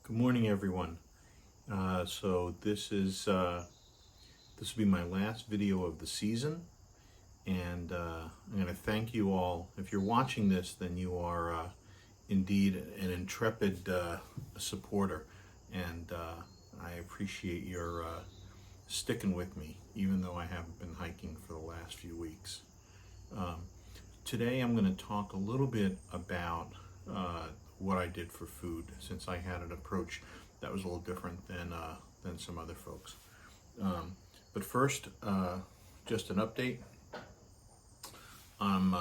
Good morning, everyone. So this will be my last video of the season, and I'm going to thank you all. If you're watching this, then you are indeed an intrepid supporter, and I appreciate your sticking with me, even though I haven't been hiking for the last few weeks. Today, I'm going to talk a little bit about what I did for food, since I had an approach that was a little different than some other folks. But first, just an update. I'm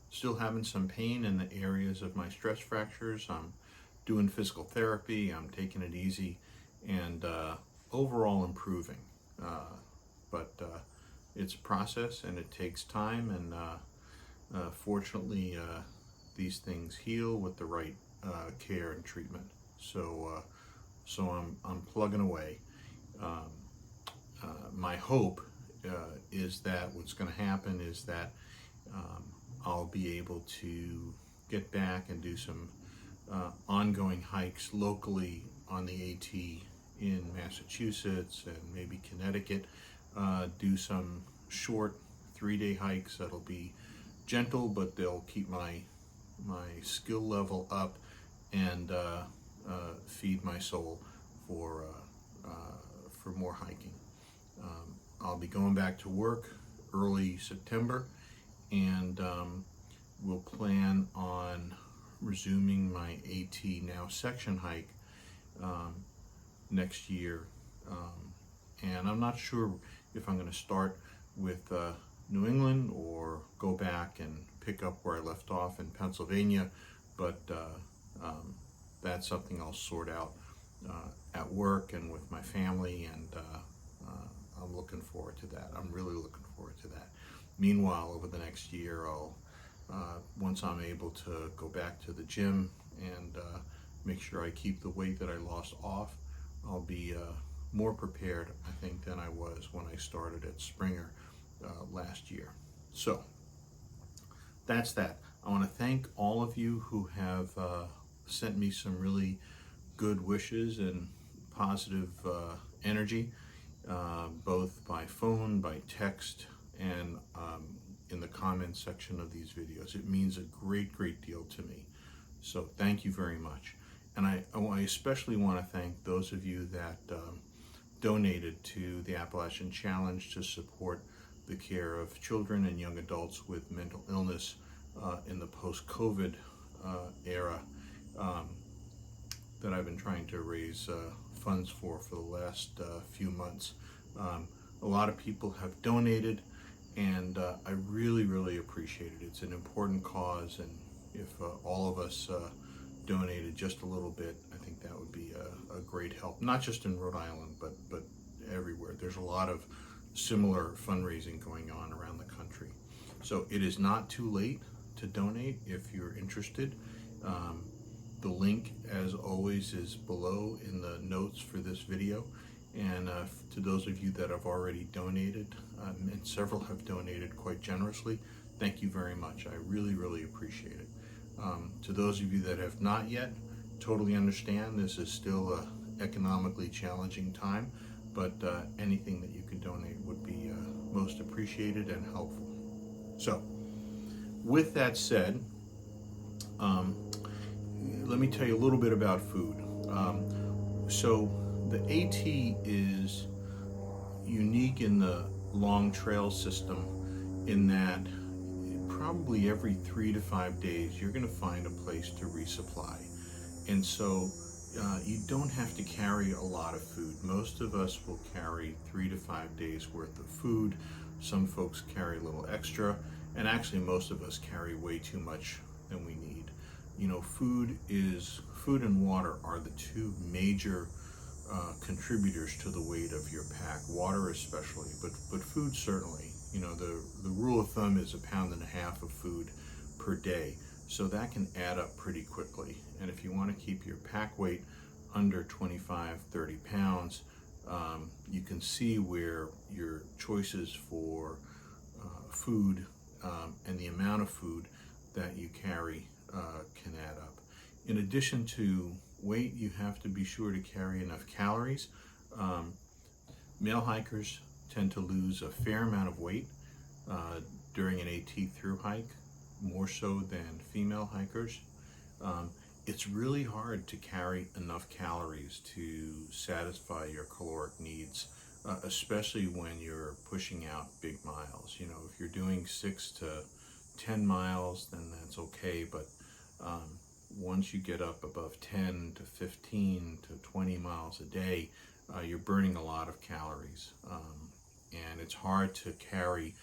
still having some pain in the areas of my stress fractures. I'm doing physical therapy. I'm taking it easy, and overall improving. But it's a process, and it takes time. And fortunately, these things heal with the right care and treatment. So I'm plugging away. My hope is that what's going to happen is that I'll be able to get back and do some ongoing hikes locally on the AT in Massachusetts and maybe Connecticut. Do some short 3-day hikes that'll be gentle, but they'll keep my skill level up and feed my soul for more hiking. I'll be going back to work early September, and we'll plan on resuming my AT Now section hike next year. And I'm not sure if I'm going to start with New England or go back and pick up where I left off in Pennsylvania, but that's something I'll sort out at work and with my family, and I'm looking forward to that. I'm really looking forward to that. Meanwhile, over the next year, I'll once I'm able to go back to the gym and make sure I keep the weight that I lost off, I'll be more prepared, I think, than I was when I started at Springer last year. So that's that. I want to thank all of you who have sent me some really good wishes and positive energy, both by phone, by text, and in the comments section of these videos. It means a great deal to me. So thank you very much. And I especially want to thank those of you that donated to the Appalachian Challenge to support the care of children and young adults with mental illness in the post-COVID era that I've been trying to raise funds for the last few months. A lot of people have donated, and I really appreciate it. It's an important cause, and if all of us donated just a little bit, I think that would be a great help, not just in Rhode Island, but everywhere. There's a lot of similar fundraising going on around the country. So it is not too late to donate if you're interested. The link, as always, is below in the notes for this video. And to those of you that have already donated, and several have donated quite generously, thank you very much. I really appreciate it. To those of you that have not yet, totally understand this is still an economically challenging time, but anything that you can donate would be most appreciated and helpful. So, with that said, let me tell you a little bit about food. So the AT is unique in the long trail system in that probably every 3 to 5 days you're going to find a place to resupply. And so you don't have to carry a lot of food. Most of us will carry 3 to 5 days worth of food. Some folks carry a little extra, and actually most of us carry way too much than we need. You know, food and water are the two major contributors to the weight of your pack. Water especially, but food certainly. You know, the rule of thumb is 1.5 pounds of food per day, so that can add up pretty quickly. And if you want to keep your pack weight under 25-30 pounds, you can see where your choices for food and the amount of food that you carry can add up. In addition to weight, you have to be sure to carry enough calories. Um, Male hikers tend to lose a fair amount of weight during an AT through hike, more so than female hikers. Um, it's really hard to carry enough calories to satisfy your caloric needs, especially when you're pushing out big miles. You know, if you're doing 6 to 10 miles, then that's okay, but um, once you get up above 10 to 15 to 20 miles a day, you're burning a lot of calories. And it's hard to carry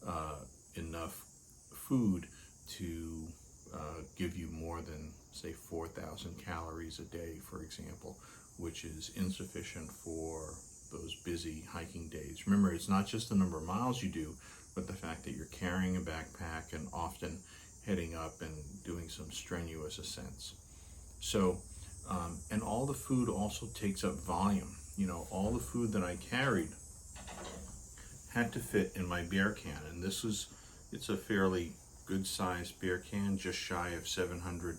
uh, enough food to give you more than, say, 4,000 calories a day, for example, which is insufficient for those busy hiking days. Remember, it's not just the number of miles you do, but the fact that you're carrying a backpack and often heading up and doing some strenuous ascents. So, and all the food also takes up volume. You know, all the food that I carried had to fit in my beer can, and it's a fairly good sized beer can, just shy of 700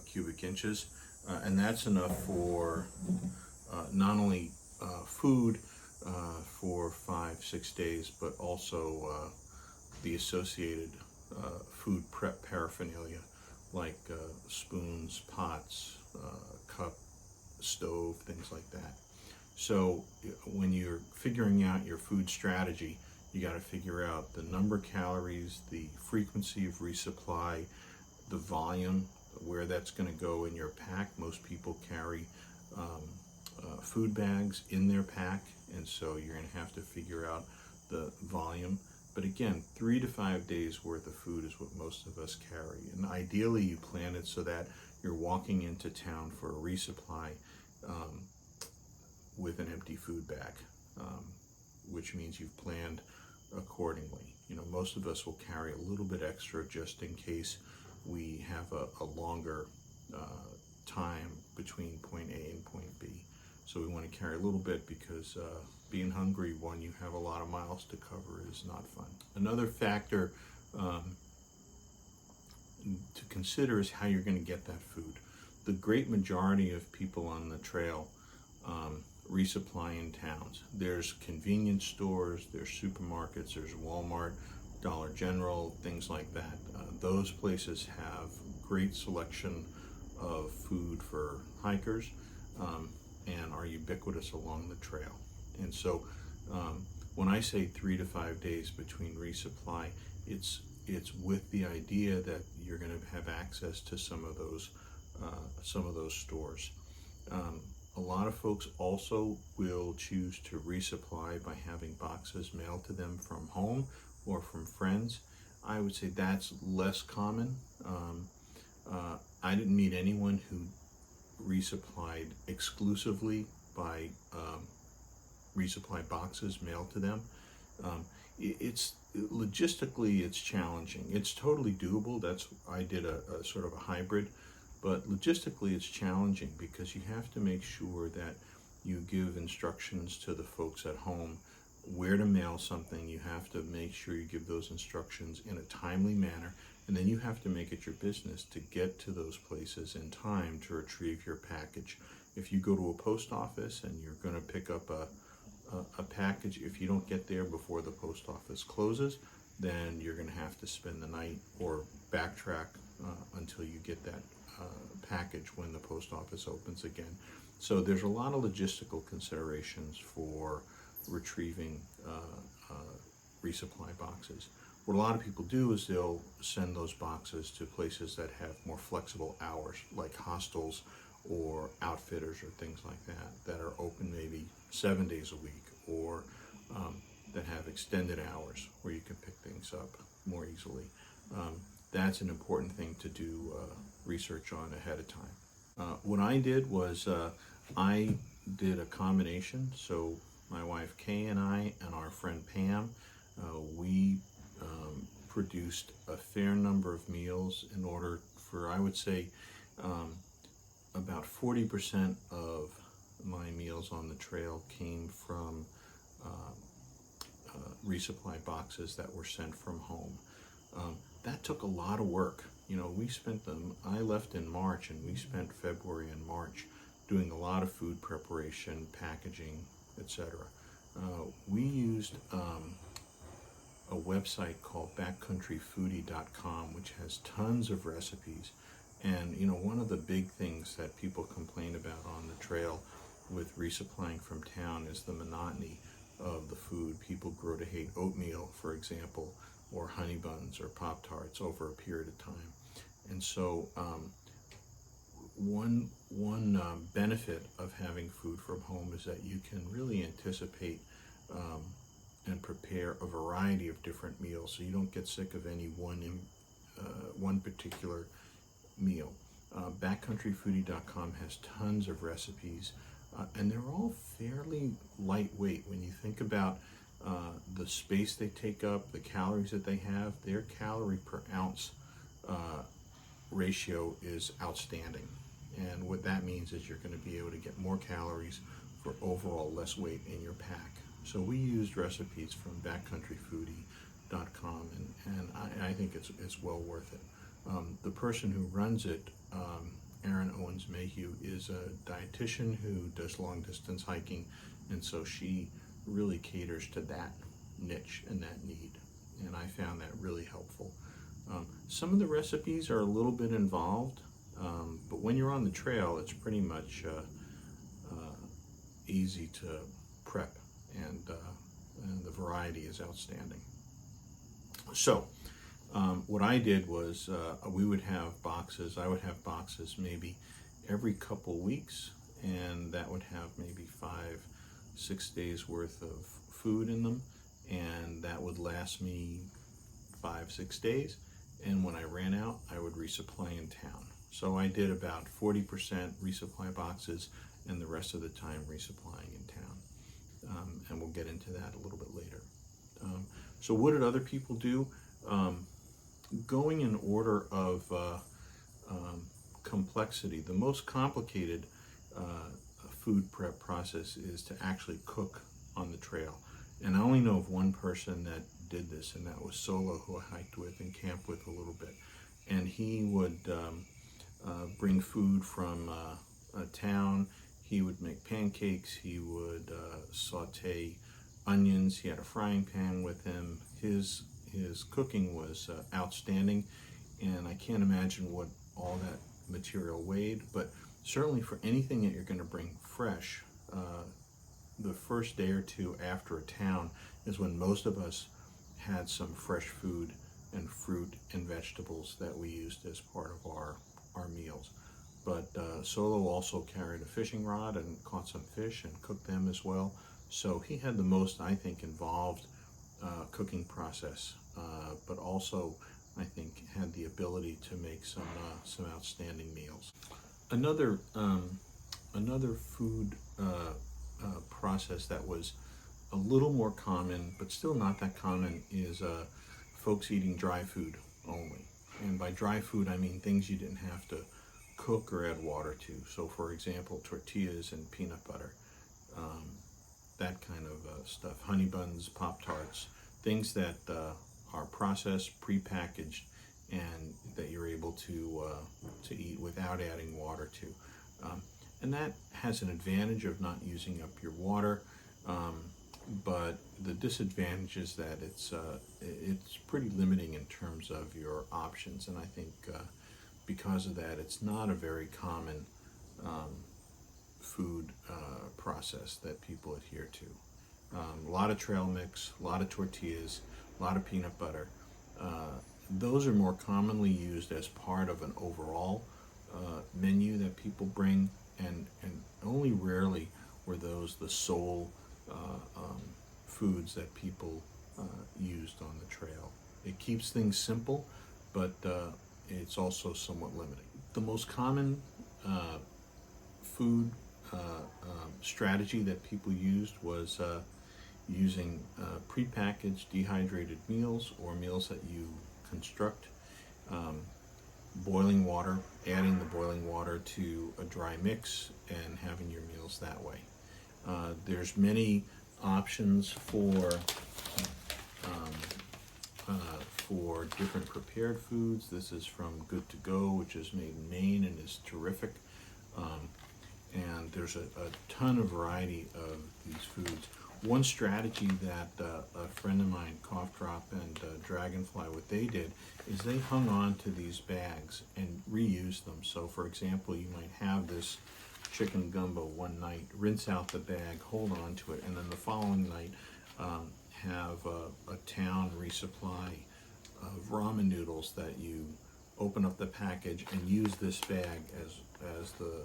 cubic inches, and that's enough for not only food for 5-6 days, but also the associated food prep paraphernalia like spoons, pots, cup, stove, things like that. So when you're figuring out your food strategy, you got to figure out the number of calories, the frequency of resupply, the volume, where that's going to go in your pack. Most people carry food bags in their pack, and so you're going to have to figure out the volume. But again, 3 to 5 days worth of food is what most of us carry. And ideally, you plan it so that you're walking into town for a resupply with an empty food bag, which means you've planned accordingly. You know, most of us will carry a little bit extra just in case we have a longer time between point A and point B. So we want to carry a little bit because being hungry when you have a lot of miles to cover is not fun. Another factor to consider is how you're going to get that food. The great majority of people on the trail resupply in towns. There's convenience stores, there's supermarkets, there's Walmart, Dollar General, things like that. Those places have great selection of food for hikers and are ubiquitous along the trail. And so when I say 3 to 5 days between resupply, it's with the idea that you're going to have access to some of those stores. A lot of folks also will choose to resupply by having boxes mailed to them from home or from friends. I would say that's less common. I didn't meet anyone who resupplied exclusively by resupply boxes mailed to them. It's logistically it's challenging. It's totally doable. I did a sort of a hybrid. But logistically, it's challenging because you have to make sure that you give instructions to the folks at home where to mail something. You have to make sure you give those instructions in a timely manner, and then you have to make it your business to get to those places in time to retrieve your package. If you go to a post office and you're going to pick up a package, if you don't get there before the post office closes, then you're going to have to spend the night or backtrack until you get that package when the post office opens again. So there's a lot of logistical considerations for retrieving resupply boxes. What a lot of people do is they'll send those boxes to places that have more flexible hours, like hostels or outfitters or things like that are open maybe 7 days a week, or that have extended hours where you can pick things up more easily. That's an important thing to do research on ahead of time. What I did was I did a combination. So my wife Kay and I and our friend Pam, we produced a fair number of meals in order for, I would say, about 40% of my meals on the trail came from resupply boxes that were sent from home. that took a lot of work. We spent them, I left in March, and we spent February and March doing a lot of food preparation, packaging, etc. We used a website called backcountryfoodie.com, which has tons of recipes. And one of the big things that people complain about on the trail with resupplying from town is the monotony of the food. People grow to hate oatmeal, for example, or honey buns or Pop-Tarts over a period of time. And so one benefit of having food from home is that you can really anticipate and prepare a variety of different meals, so you don't get sick of any one particular meal. Backcountryfoodie.com has tons of recipes, and they're all fairly lightweight. When you think about the space they take up, the calories that they have, their calorie per ounce ratio is outstanding. And what that means is you're going to be able to get more calories for overall less weight in your pack. So we used recipes from backcountryfoodie.com, and I think it's well worth it. The person who runs it, Erin Owens Mayhew, is a dietitian who does long distance hiking, and so she really caters to that niche and that need, and I found that really helpful. Some of the recipes are a little bit involved, but when you're on the trail, it's pretty much easy to prep, and the variety is outstanding. So what I did was we would have boxes. I would have boxes maybe every couple weeks, and that would have maybe 5-6 days worth of food in them, and that would last me 5-6 days. And when I ran out, I would resupply in town. So I did about 40% resupply boxes, and the rest of the time resupplying in town. And we'll get into that a little bit later. So what did other people do? Going in order of complexity, the most complicated food prep process is to actually cook on the trail. And I only know of one person that did this, and that was Solo, who I hiked with and camped with a little bit. And he would bring food from a town. He would make pancakes. He would saute onions. He had a frying pan with him. His cooking was outstanding, and I can't imagine what all that material weighed, but certainly for anything that you're going to bring fresh, the first day or two after a town is when most of us had some fresh food and fruit and vegetables that we used as part of our meals. But Solo also carried a fishing rod and caught some fish and cooked them as well. So he had the most, I think, involved cooking process, but also I think had the ability to make some outstanding meals. Another food process that was a little more common, but still not that common, is folks eating dry food only. And by dry food, I mean things you didn't have to cook or add water to. So, for example, tortillas and peanut butter, that kind of stuff. Honey buns, Pop-Tarts, things that are processed, prepackaged, and that you're able to eat without adding water to. And that has an advantage of not using up your water, but the disadvantage is that it's pretty limiting in terms of your options, and I think because of that, it's not a very common food process that people adhere to. A lot of trail mix, a lot of tortillas, a lot of peanut butter. Those are more commonly used as part of an overall menu that people bring, and only rarely were those the sole foods that people used on the trail. It keeps things simple, but it's also somewhat limiting. The most common food strategy that people used was using prepackaged dehydrated meals, or meals that you construct, boiling water, adding the boiling water to a dry mix, and having your meals that way. There's many options for for different prepared foods. This is from Good to Go, which is made in Maine and is terrific. And there's a ton of variety of these foods. One strategy that a friend of mine, Cough Drop and Dragonfly, what they did is they hung on to these bags and reused them. So for example, you might have this chicken gumbo one night, rinse out the bag, hold on to it, and then the following night have a town resupply of ramen noodles that you open up the package and use this bag as the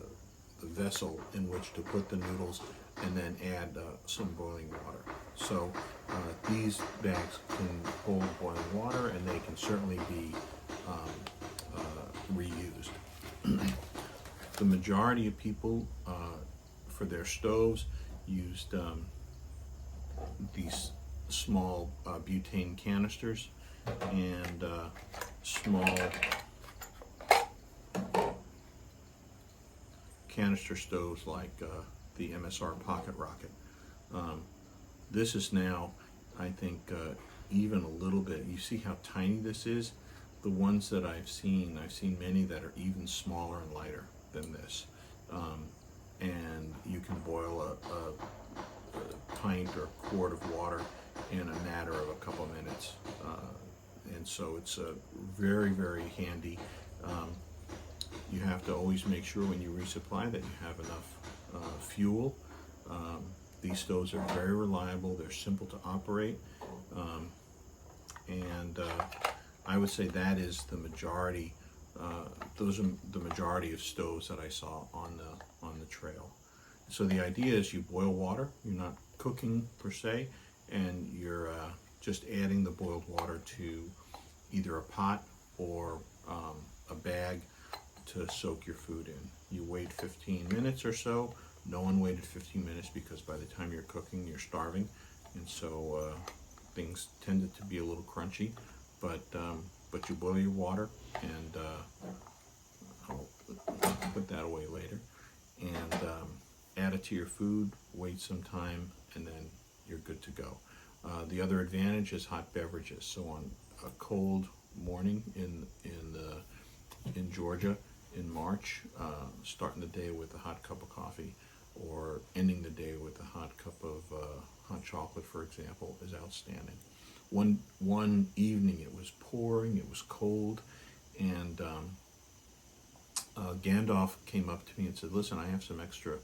vessel in which to put the noodles, and then add some boiling water. So these bags can hold boiling water, and they can certainly be reused. The majority of people for their stoves used these small butane canisters and small canister stoves like the MSR Pocket Rocket. This is now, I think, even a little bit. You see how tiny this is? The ones that I've seen many that are even smaller and lighter than this. And you can boil a pint or a quart of water in a matter of a couple minutes. And so it's very, very handy. You have to always make sure when you resupply that you have enough fuel. These stoves are very reliable. They're simple to operate. And I would say that is the majority. Those are the majority of stoves that I saw on the trail. So the idea is you boil water. You're not cooking per se, and you're just adding the boiled water to either a pot or a bag to soak your food in. You wait 15 minutes or so. No one waited 15 minutes because by the time you're cooking, you're starving, and so things tended to be a little crunchy. But you boil your water, and I'll put that away later, and add it to your food. Wait some time, and then you're good to go. The other advantage is hot beverages. So on a cold morning in Georgia in March, starting the day with a hot cup of coffee, or ending the day with a hot cup of hot chocolate, for example, is outstanding. One evening it was pouring, it was cold, and Gandalf came up to me and said, "Listen, I have some extra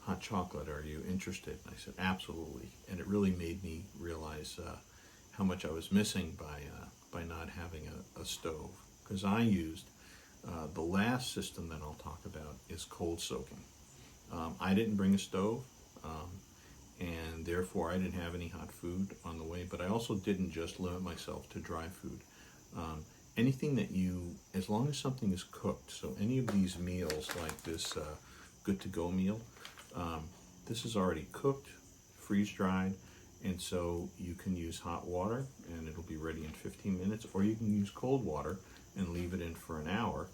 hot chocolate. Are you interested?" And I said, "Absolutely." And it really made me realize how much I was missing by not having a stove, because I used the last system that I'll talk about is cold soaking. I didn't bring a stove, and therefore I didn't have any hot food on the way, but I also didn't just limit myself to dry food. Anything that as long as something is cooked, so any of these meals like this Good to Go meal, this is already cooked, freeze-dried, and so you can use hot water and it'll be ready in 15 minutes, or you can use cold water and leave it in for an hour,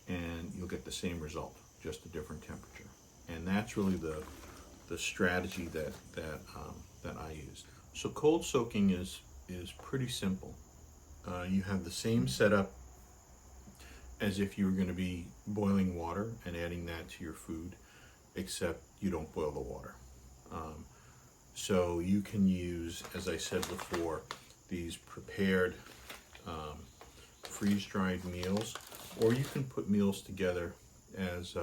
and you'll get the same result, just a different temperature. And that's really the strategy that I use. So cold soaking is pretty simple. You have the same setup as if you were going to be boiling water and adding that to your food, except you don't boil the water. So you can use, as I said before, these prepared freeze-dried meals, or you can put meals together as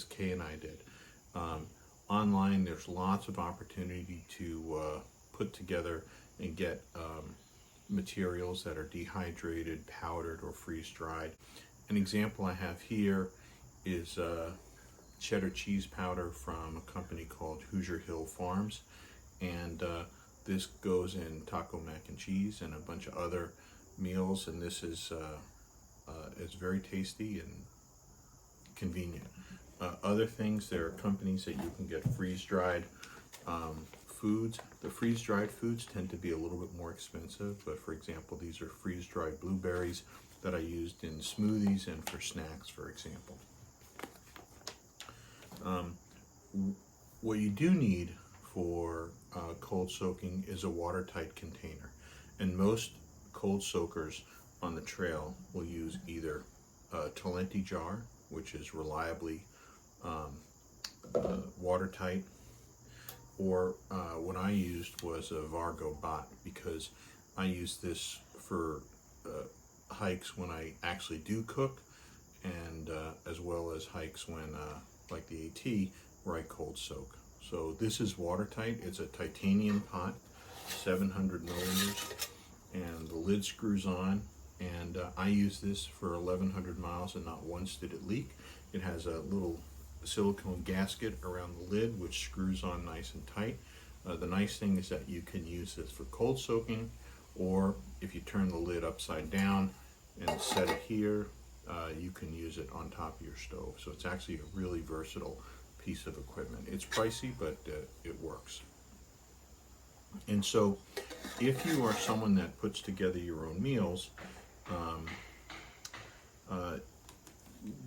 Kay and I did. Online, there's lots of opportunity to put together and get materials that are dehydrated, powdered, or freeze-dried. An example I have here is cheddar cheese powder from a company called Hoosier Hill Farms, and this goes in taco mac and cheese and a bunch of other meals, and this is very tasty and convenient. Other things, there are companies that you can get freeze-dried foods. The freeze-dried foods tend to be a little bit more expensive, but for example, these are freeze-dried blueberries that I used in smoothies and for snacks, for example. What you do need for cold soaking is a watertight container, and most cold soakers on the trail will use either a Talenti jar, which is reliably watertight, or what I used was a Vargo Bot, because I use this for hikes when I actually do cook, and as well as hikes when, like the AT, where I cold soak. So this is watertight. It's a titanium pot, 700 millimeters, and the lid screws on. And I use this for 1,100 miles, and not once did it leak. It has a little silicone gasket around the lid, which screws on nice and tight. The nice thing is that you can use this for cold soaking, or if you turn the lid upside down and set it here, you can use it on top of your stove. So it's actually a really versatile piece of equipment. It's pricey, but it works. And so if you are someone that puts together your own meals,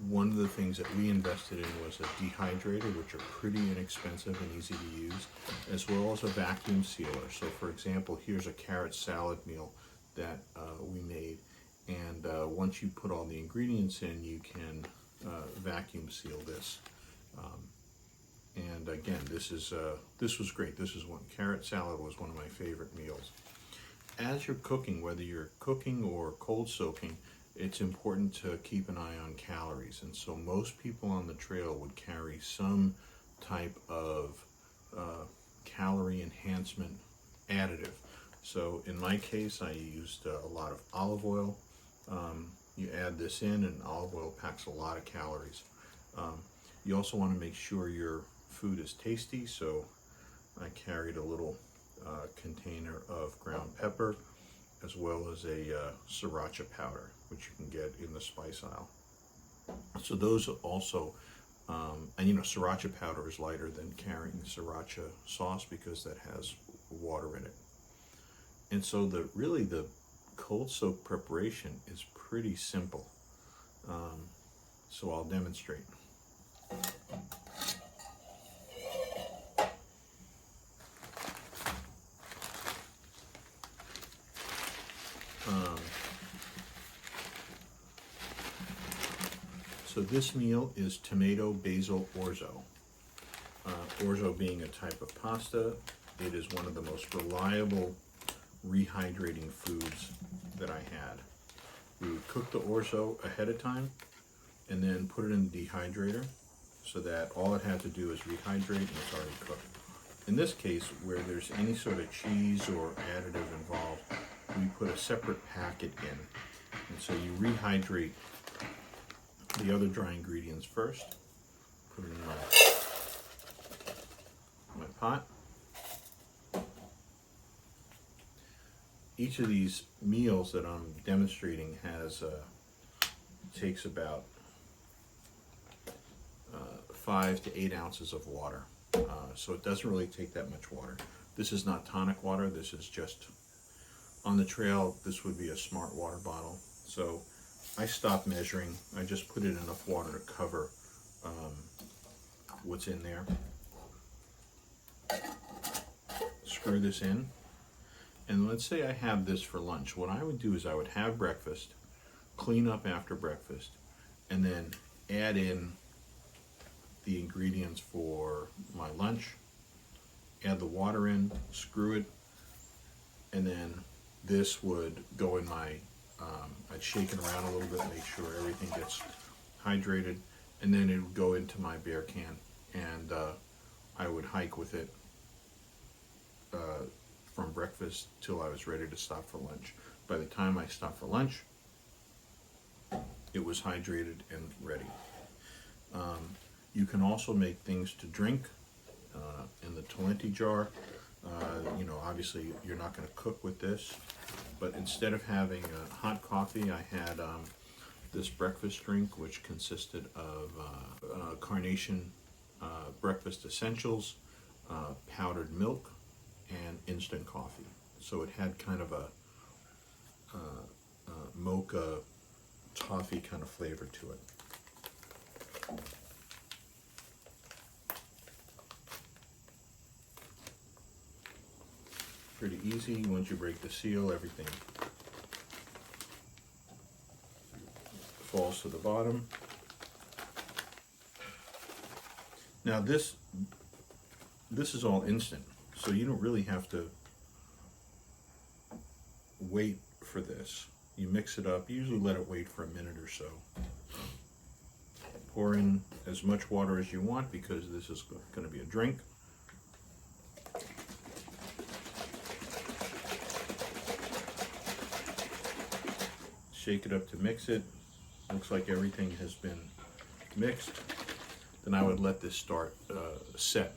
one of the things that we invested in was a dehydrator, which are pretty inexpensive and easy to use, as well as a vacuum sealer. So for example, here's a carrot salad meal that we made, and once you put all the ingredients in, you can vacuum seal this. And again, this was great. Carrot salad was one of my favorite meals. As you're cooking, whether you're cooking or cold soaking, it's important to keep an eye on calories. And so most people on the trail would carry some type of calorie enhancement additive. So in my case, I used a lot of olive oil. You add this in, and olive oil packs a lot of calories. You also want to make sure your food is tasty, so I carried a little container of ground pepper, as well as a sriracha powder, which you can get in the spice aisle. So those also, and you know, sriracha powder is lighter than carrying sriracha sauce because that has water in it. And so the cold soak preparation is pretty simple. So I'll demonstrate. So this meal is tomato basil orzo. Orzo being a type of pasta, it is one of the most reliable rehydrating foods that I had. We would cook the orzo ahead of time and then put it in the dehydrator so that all it had to do is rehydrate and it's already cooked. In this case, where there's any sort of cheese or additive involved, we put a separate packet in. And so you rehydrate the other dry ingredients first, put it in my pot. Each of these meals that I'm demonstrating takes about 5 to 8 ounces of water. So it doesn't really take that much water. This is not tonic water, this is just, on the trail, this would be a smart water bottle. So I stopped measuring. I just put in enough water to cover what's in there. Screw this in. And let's say I have this for lunch. What I would do is I would have breakfast, clean up after breakfast, and then add in the ingredients for my lunch, add the water in, screw it, and then this would go in my, I'd shake it around a little bit, make sure everything gets hydrated, and then it would go into my bear can, and I would hike with it from breakfast till I was ready to stop for lunch. By the time I stopped for lunch, it was hydrated and ready. You can also make things to drink in the Talenti jar. You know, obviously you're not going to cook with this, but instead of having hot coffee, I had this breakfast drink, which consisted of Carnation breakfast essentials, powdered milk, and instant coffee. So it had kind of a mocha toffee kind of flavor to it. Pretty easy. Once you break the seal, everything falls to the bottom. Now this is all instant, so you don't really have to wait for this. You mix it up, you usually let it wait for a minute or so. Pour in as much water as you want because this is going to be a drink. Shake it up to mix it. Looks like everything has been mixed. Then I would let this start set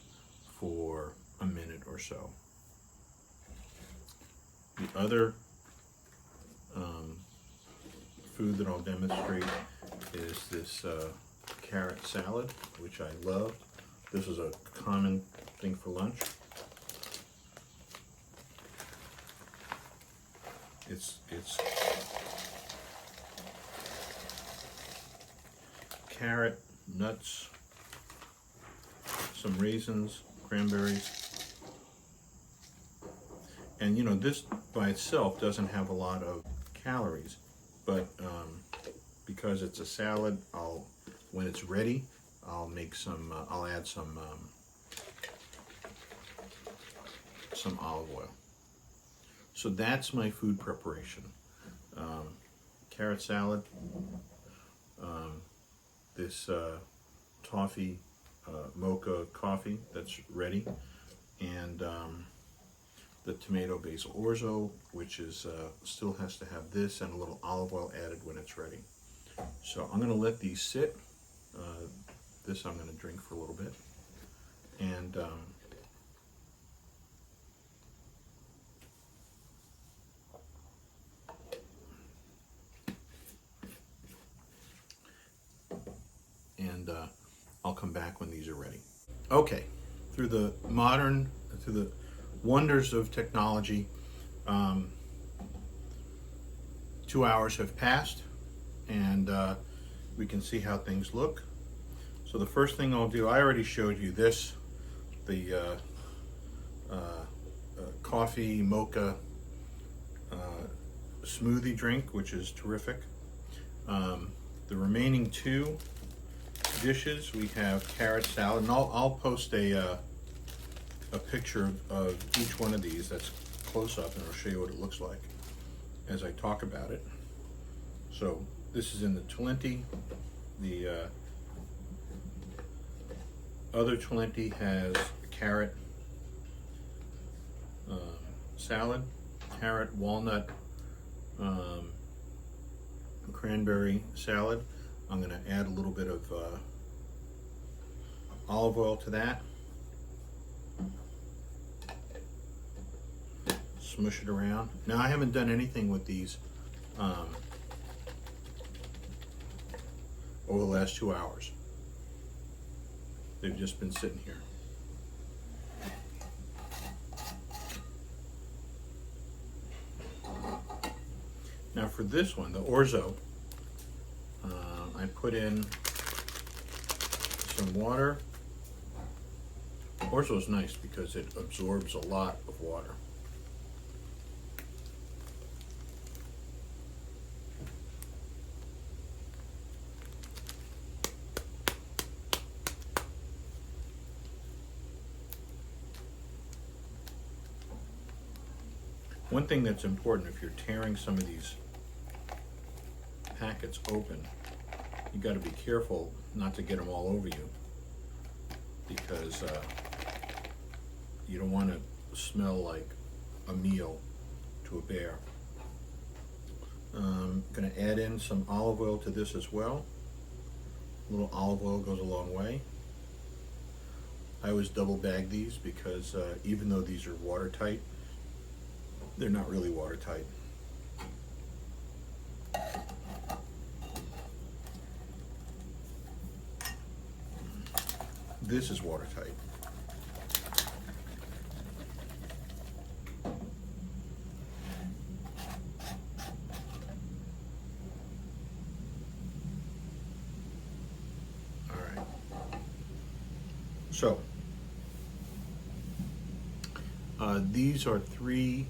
for a minute or so. The other food that I'll demonstrate is this carrot salad, which I love. This is a common thing for lunch. It's carrot, nuts, some raisins, cranberries, and you know, this by itself doesn't have a lot of calories, but because it's a salad, when it's ready, I'll make some. I'll add some olive oil. So that's my food preparation: carrot salad, this toffee mocha coffee that's ready, and the tomato basil orzo, which is still has to have this and a little olive oil added when it's ready. So I'm going to let these sit. This I'm going to drink for a little bit, and I'll come back when these are ready. Okay, through the wonders of technology, 2 hours have passed, and we can see how things look. So the first thing I'll do, I already showed you this, the coffee mocha smoothie drink, which is terrific. The remaining two dishes, we have carrot salad, and I'll post a picture of each one of these that's close up, and I'll show you what it looks like as I talk about it. So this is in the Talenti. The other Talenti has carrot salad, carrot, walnut, cranberry salad. I'm going to add a little bit of olive oil to that. Smush it around. Now I haven't done anything with these over the last 2 hours. They've just been sitting here. Now for this one, the orzo, I put in some water. Orzo is nice because it absorbs a lot of water. One thing that's important if you're tearing some of these packets open, you got to be careful not to get them all over you, because you don't want to smell like a meal to a bear. I'm going to add in some olive oil to this as well. A little olive oil goes a long way. I always double bag these because even though these are watertight, they're not really watertight. This is watertight. All right. So, these are three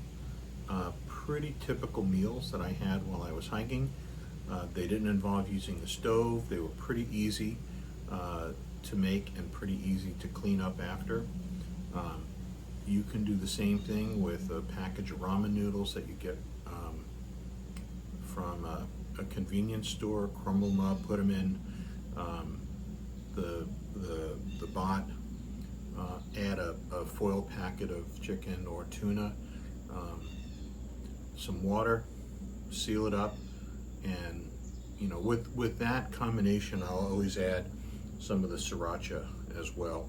pretty typical meals that I had while I was hiking. They didn't involve using the stove. They were pretty easy to make and pretty easy to clean up after. You can do the same thing with a package of ramen noodles that you get from a convenience store. Crumble them up, put them in the bot. Add a foil packet of chicken or tuna, some water, seal it up, and with that combination, I'll always add some of the sriracha as well,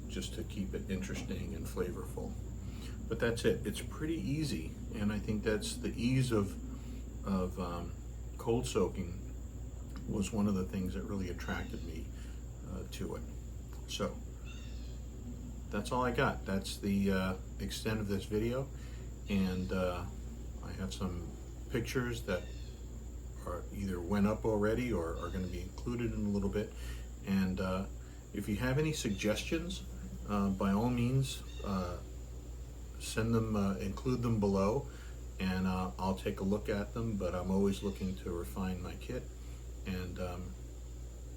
just to keep it interesting and flavorful. But that's it. It's pretty easy, and I think that's the ease of cold soaking was one of the things that really attracted me to it. So that's all I got. That's the extent of this video, and I have some pictures that are either went up already or are going to be included in a little bit. And if you have any suggestions, by all means, send them, include them below, and I'll take a look at them. But I'm always looking to refine my kit, and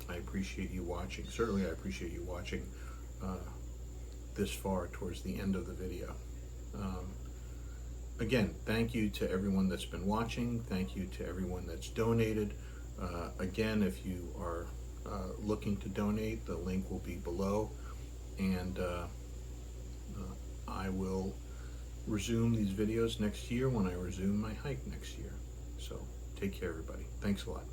I appreciate you watching. Certainly I appreciate you watching this far towards the end of the video. Again, thank you to everyone that's been watching. Thank you to everyone that's donated. Again, if you are looking to donate, the link will be below, and I will resume these videos next year when I resume my hike next year. So take care, everybody. Thanks a lot.